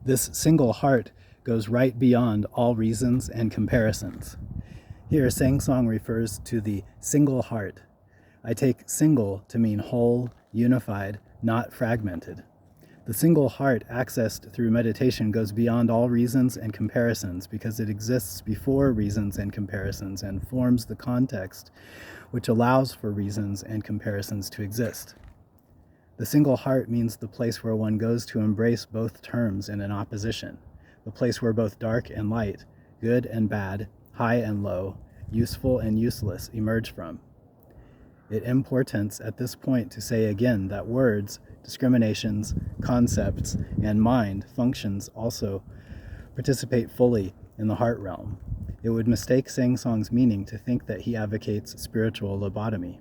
This single heart goes right beyond all reasons and comparisons. Here, Sangsong refers to the single heart. I take single to mean whole, unified, not fragmented. The single heart accessed through meditation goes beyond all reasons and comparisons because it exists before reasons and comparisons and forms the context which allows for reasons and comparisons to exist. The single heart means the place where one goes to embrace both terms in an opposition, the place where both dark and light, good and bad, high and low, useful and useless emerge from. It importance at this point to say again that words, discriminations, concepts, and mind functions also participate fully in the heart realm. It would mistake Sangsong's meaning to think that he advocates spiritual lobotomy.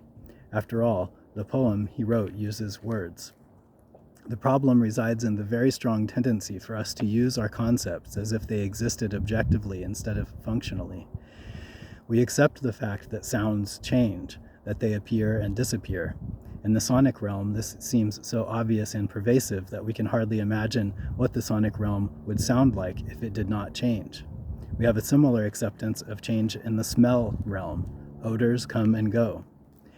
After all, the poem he wrote uses words. The problem resides in the very strong tendency for us to use our concepts as if they existed objectively instead of functionally. We accept the fact that sounds change, that they appear and disappear. In the sonic realm, this seems so obvious and pervasive that we can hardly imagine what the sonic realm would sound like if it did not change. We have a similar acceptance of change in the smell realm. Odors come and go.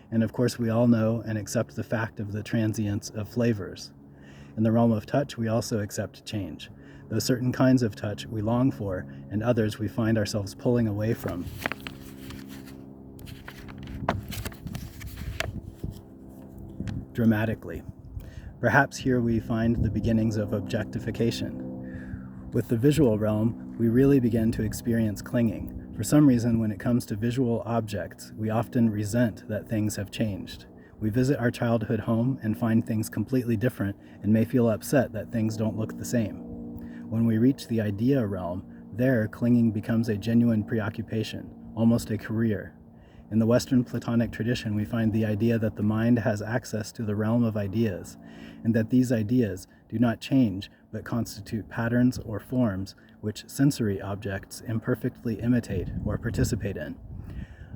And of course, we all know and accept the fact of the transience of flavors. In the realm of touch, we also accept change, though certain kinds of touch we long for and others we find ourselves pulling away from. Dramatically. Perhaps here we find the beginnings of objectification. With the visual realm, we really begin to experience clinging. For some reason, when it comes to visual objects, we often resent that things have changed. We visit our childhood home and find things completely different and may feel upset that things don't look the same. When we reach the idea realm, there clinging becomes a genuine preoccupation, almost a career. In the Western Platonic tradition, we find the idea that the mind has access to the realm of ideas, and that these ideas do not change but constitute patterns or forms which sensory objects imperfectly imitate or participate in.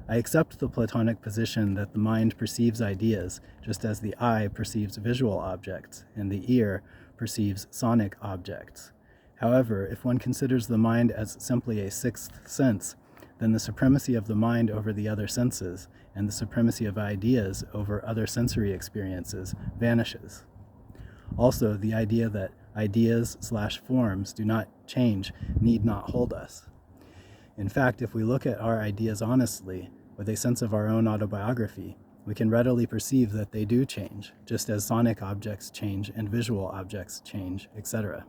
I accept the Platonic position that the mind perceives ideas just as the eye perceives visual objects and the ear perceives sonic objects. However, if one considers the mind as simply a sixth sense, then the supremacy of the mind over the other senses and the supremacy of ideas over other sensory experiences vanishes. Also, the idea that ideas/forms do not change need not hold us. In fact, if we look at our ideas honestly, with a sense of our own autobiography, we can readily perceive that they do change, just as sonic objects change and visual objects change, etc.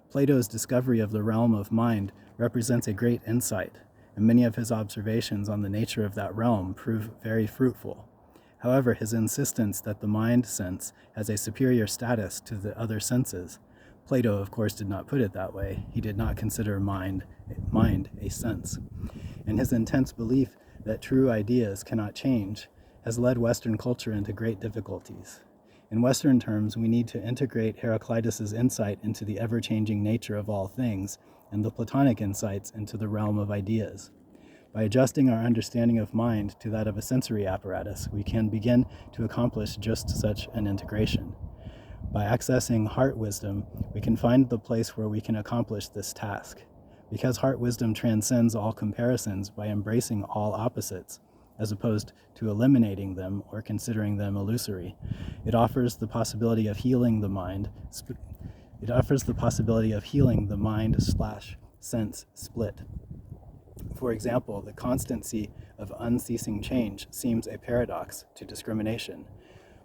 Plato's discovery of the realm of mind represents a great insight, and many of his observations on the nature of that realm prove very fruitful. However, his insistence that the mind sense has a superior status to the other senses, Plato, of course, did not put it that way. He did not consider mind a sense. And his intense belief that true ideas cannot change has led Western culture into great difficulties. In Western terms, we need to integrate Heraclitus's insight into the ever-changing nature of all things and the Platonic insights into the realm of ideas. By adjusting our understanding of mind to that of a sensory apparatus, we can begin to accomplish just such an integration. By accessing heart wisdom, we can find the place where we can accomplish this task. Because heart wisdom transcends all comparisons by embracing all opposites, as opposed to eliminating them or considering them illusory, it offers the possibility of healing the mind. Mind/sense split. For example, the constancy of unceasing change seems a paradox to discrimination,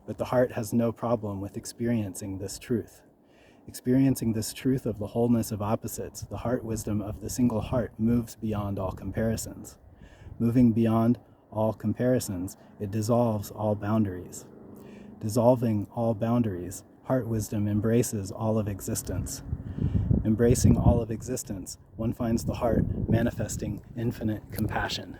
but the heart has no problem with experiencing this truth. Experiencing this truth of the wholeness of opposites, the heart wisdom of the single heart moves beyond all comparisons. Moving beyond all comparisons, it dissolves all boundaries. Dissolving all boundaries, heart wisdom embraces all of existence. Embracing all of existence, one finds the heart manifesting infinite compassion.